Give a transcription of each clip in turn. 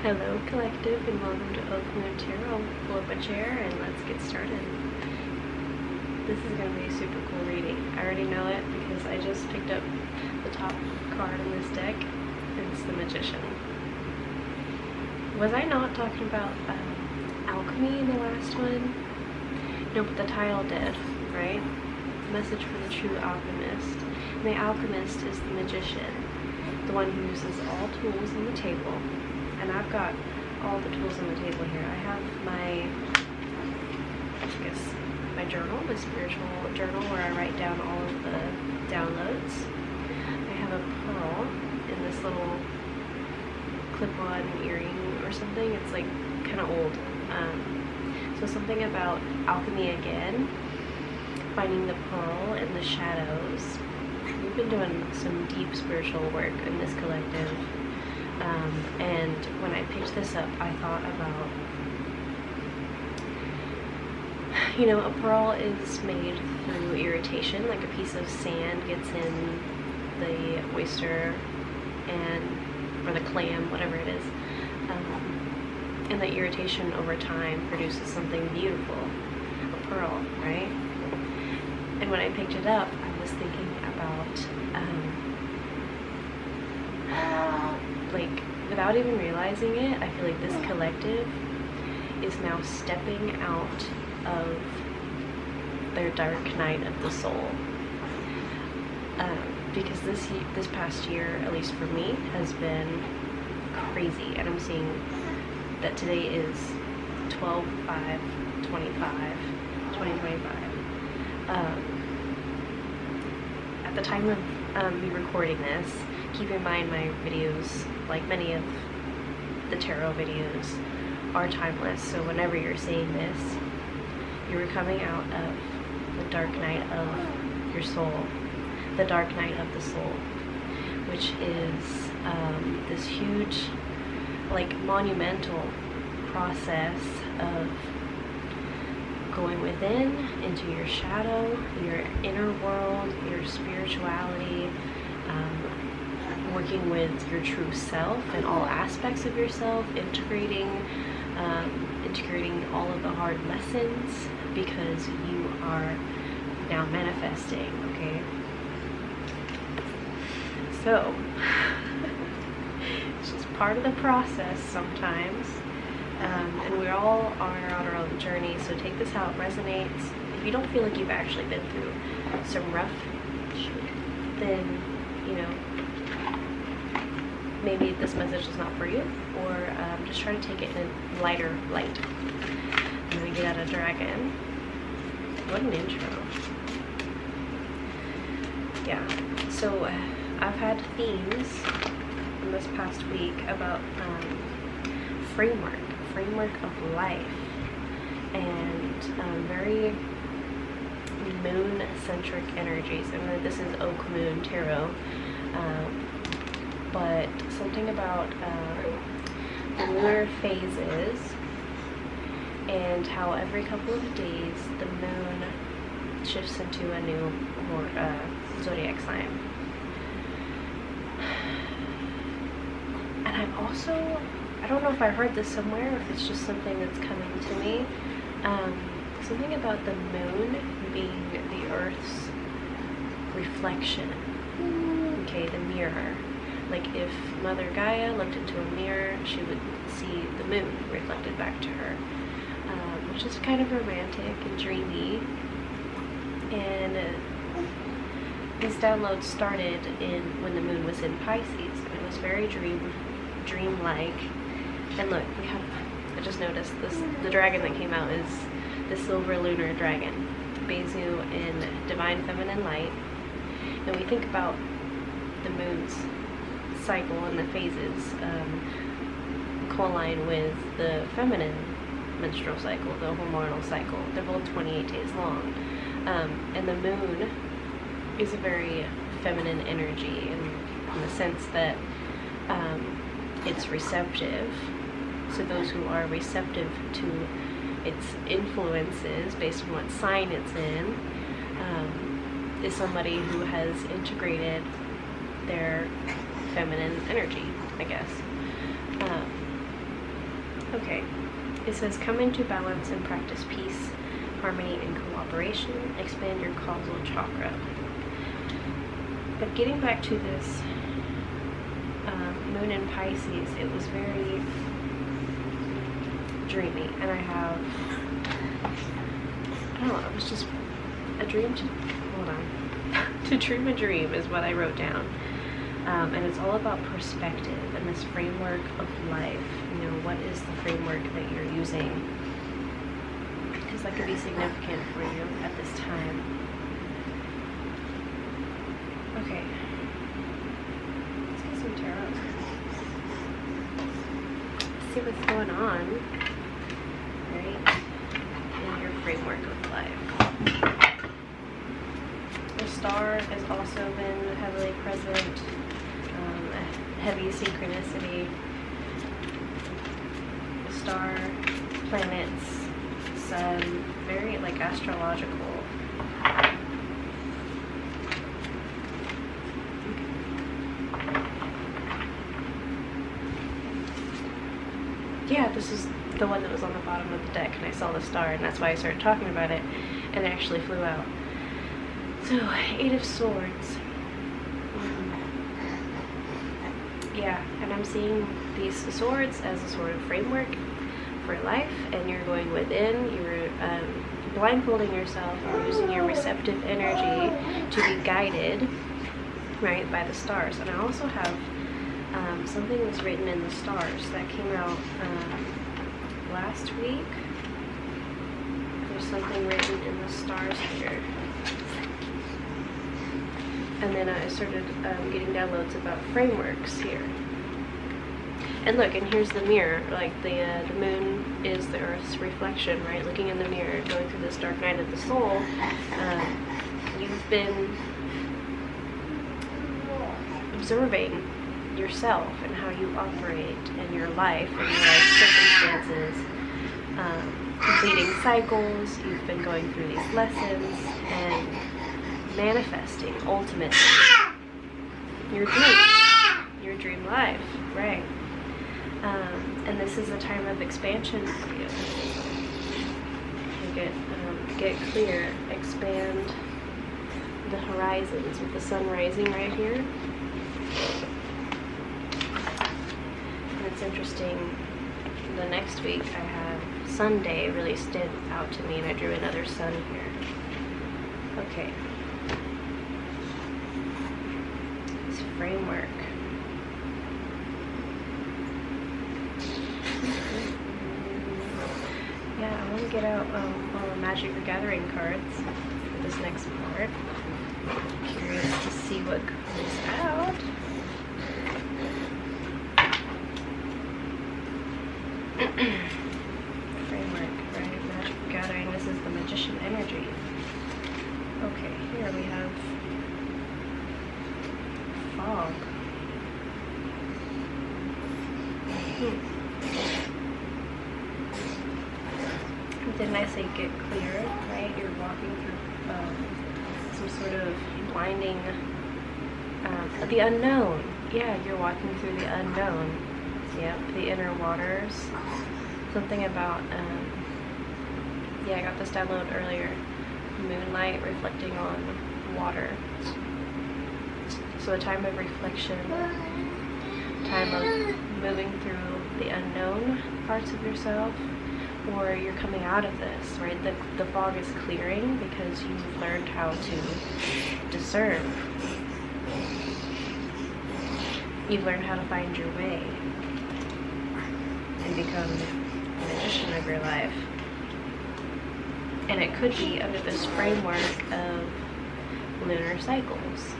Hello collective, and welcome to Oak Moon Tarot. Pull up a chair and let's get started. This is going to be a super cool reading. I already know it because I just picked up the top card in this deck, and it's the Magician. Was I not talking about alchemy in the last one? No, but the title did, right? Message for the true alchemist. And the alchemist is the magician, the one who uses all tools on the table. And I've got all the tools on the table here. I have my journal, my spiritual journal, where I write down all of the downloads. I have a pearl in this little clip-on earring or something. It's like kind of old. So something about alchemy again, finding the pearl in the shadows. We've been doing some deep spiritual work in this collective. And when I picked this up, I thought about, a pearl is made through irritation, like a piece of sand gets in the oyster or the clam, whatever it is, and the irritation over time produces something beautiful, a pearl, right? And when I picked it up, I was thinking about, without even realizing it, I feel like this collective is now stepping out of their dark night of the soul. Because this past year, at least for me, has been crazy. And I'm seeing that today is 12/5/2025. At the time of me recording this, keep in mind my videos, like many of the tarot videos, are timeless. So whenever you're seeing this, you're coming out of the dark night of your soul, the dark night of the soul, which is this huge, monumental process of going within into your shadow, your inner world, your spirituality, working with your true self and all aspects of yourself, integrating all of the hard lessons, because you are now manifesting, okay? So, it's just part of the process sometimes. And we all are on our own journey, so take this how it resonates. If you don't feel like you've actually been through some rough shit, then, maybe this message is not for you, or just try to take it in a lighter light. I'm going to get out a dragon. What an intro. Yeah, so I've had themes in this past week about framework of life, and very moon-centric energies. And this is Oak Moon Tarot, but something about the lunar phases and how every couple of days the moon shifts into a new zodiac sign. And I don't know if I heard this somewhere, or if it's just something that's coming to me. Something about the moon being the Earth's reflection. Okay, the mirror. Like if Mother Gaia looked into a mirror, she would see the moon reflected back to her, which is kind of romantic and dreamy. And these downloads started when the moon was in Pisces. It was very dreamlike. And look, I just noticed this. The dragon that came out is the silver lunar dragon, Bezu in divine feminine light. And we think about the moon's cycle and the phases co-align with the feminine menstrual cycle, the hormonal cycle. They're both 28 days long. And the moon is a very feminine energy in the sense that it's receptive. So those who are receptive to its influences based on what sign it's in is somebody who has integrated their feminine energy, I guess. Okay, it says come into balance and practice peace, harmony, and cooperation. Expand your causal chakra. But getting back to this moon in Pisces, it was very dreamy, and I don't know, it was just a dream to, hold on, to dream a dream is what I wrote down. And it's all about perspective and this framework of life. You know, what is the framework that you're using? Because that could be significant for you at this time. Okay. Let's get some tarot. Let's see what's going on, right, in your framework of life. The star has also been heavily present. Heavy synchronicity, star, planets, sun, very like astrological. Yeah, this is the one that was on the bottom of the deck, and I saw the star, and that's why I started talking about it, and it actually flew out. So, 8 of Swords. Yeah, and I'm seeing these swords as a sort of framework for life, and you're going within, you're blindfolding yourself, you're using your receptive energy to be guided, right, by the stars. And I also have something that's written in the stars that came out last week. There's something written in the stars here. And then I started getting downloads about frameworks here. And look, and here's the mirror. Like the moon is the Earth's reflection, right? Looking in the mirror, going through this dark night of the soul. You've been observing yourself and how you operate in your life and your life circumstances, completing cycles. You've been going through these lessons and manifesting ultimately your dream life, right? And this is a time of expansion for you. You get clear, expand the horizons with the sun rising right here. And it's interesting, the next week I have Sunday really stood out to me, and I drew another sun here. Okay. This framework. Yeah, I want to get out all the Magic the Gathering cards for this next part. Curious to see what comes out. Framework, right? Magic the Gathering. This is the Magician energy. Okay, here we have fog. Didn't I say get clear, right? You're walking through some sort of blinding, the unknown. Yeah, you're walking through the unknown. Yep, the inner waters. Something about, yeah, I got this download earlier. Moonlight reflecting on water. So a time of reflection, time of moving through the unknown parts of yourself, or you're coming out of this, right? The fog is clearing because you've learned how to discern. You've learned how to find your way and become the magician of your life. And it could be under this framework of lunar cycles.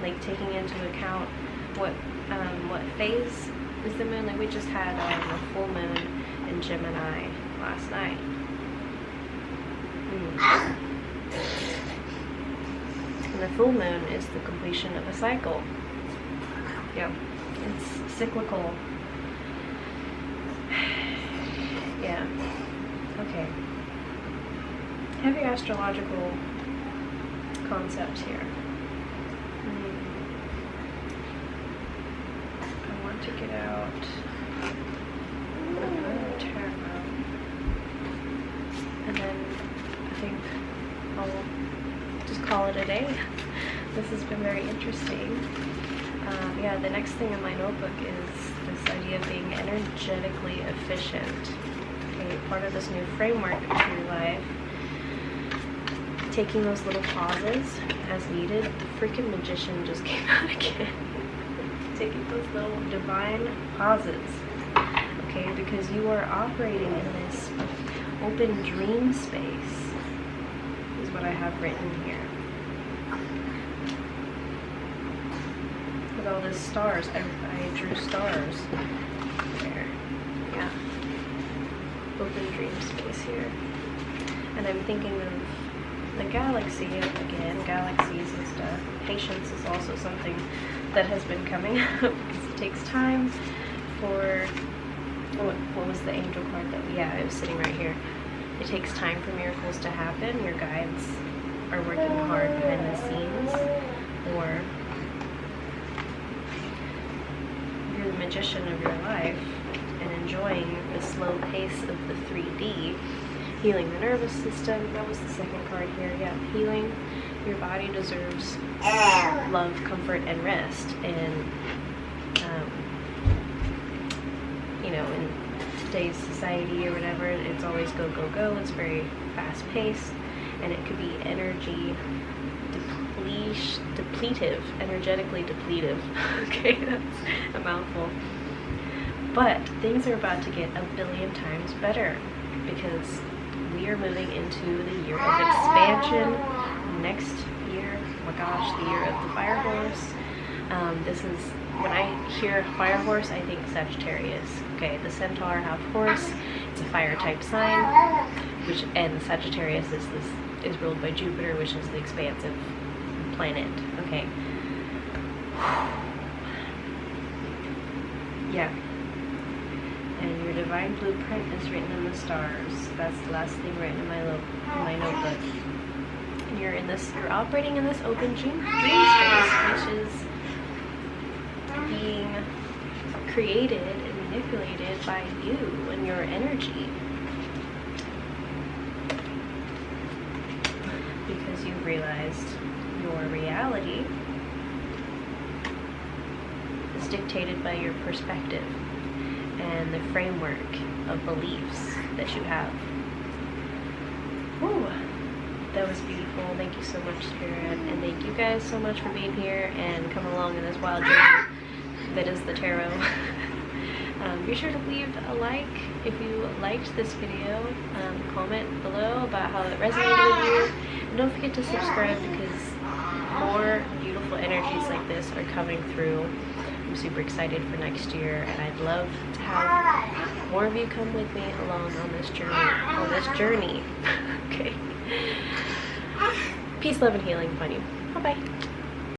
Like taking into account what phase is the moon. Like we just had a full moon in Gemini last night. And the full moon is the completion of a cycle. Yeah, it's cyclical. Yeah. Okay. Heavy astrological concepts here. to get out another tarot. And then I think I'll just call it a day. This has been very interesting. Yeah, the next thing in my notebook is this idea of being energetically efficient. Okay, part of this new framework of true life. Taking those little pauses as needed. The freaking magician just came out again. Taking those little divine pauses. Okay, because you are operating in this open dream space, is what I have written here. With all these stars, I drew stars there. Yeah. Open dream space here. And I'm thinking of the galaxy again, galaxies and stuff. Patience is also something that has been coming up because it takes time for, what was the angel card that, yeah, it was sitting right here. It takes time for miracles to happen. Your guides are working hard behind the scenes, or you're the magician of your life and enjoying the slow pace of the 3D. Healing the nervous system, that was the second card here, yeah, healing. Your body deserves love, comfort, and rest. And, you know, in today's society or whatever, it's always go, go, go. It's very fast-paced, and it could be energy depletive, energetically depletive. Okay, that's a mouthful. But things are about to get a billion times better because we are moving into the year of expansion. Next year, oh my gosh, the year of the fire horse. This is, when I hear fire horse, I think Sagittarius. Okay, the centaur half horse. It's a fire type sign, and Sagittarius is ruled by Jupiter, which is the expansive planet. Okay. Yeah. And your divine blueprint is written in the stars. That's the last thing written in my notebook. And you're operating in this open dream space, which is being created and manipulated by you and your energy. Because you've realized your reality is dictated by your perspective and the framework of beliefs that you have. Woo! That was beautiful. Thank you so much, Spirit. And thank you guys so much for being here and coming along in this wild journey that is the tarot. Be sure to leave a like if you liked this video. Comment below about how it resonated with you. And don't forget to subscribe because more beautiful energies like this are coming through. I'm super excited for next year, and I'd love to have more of you come with me along on this journey. Okay. Peace, love, and healing upon you. Bye-bye.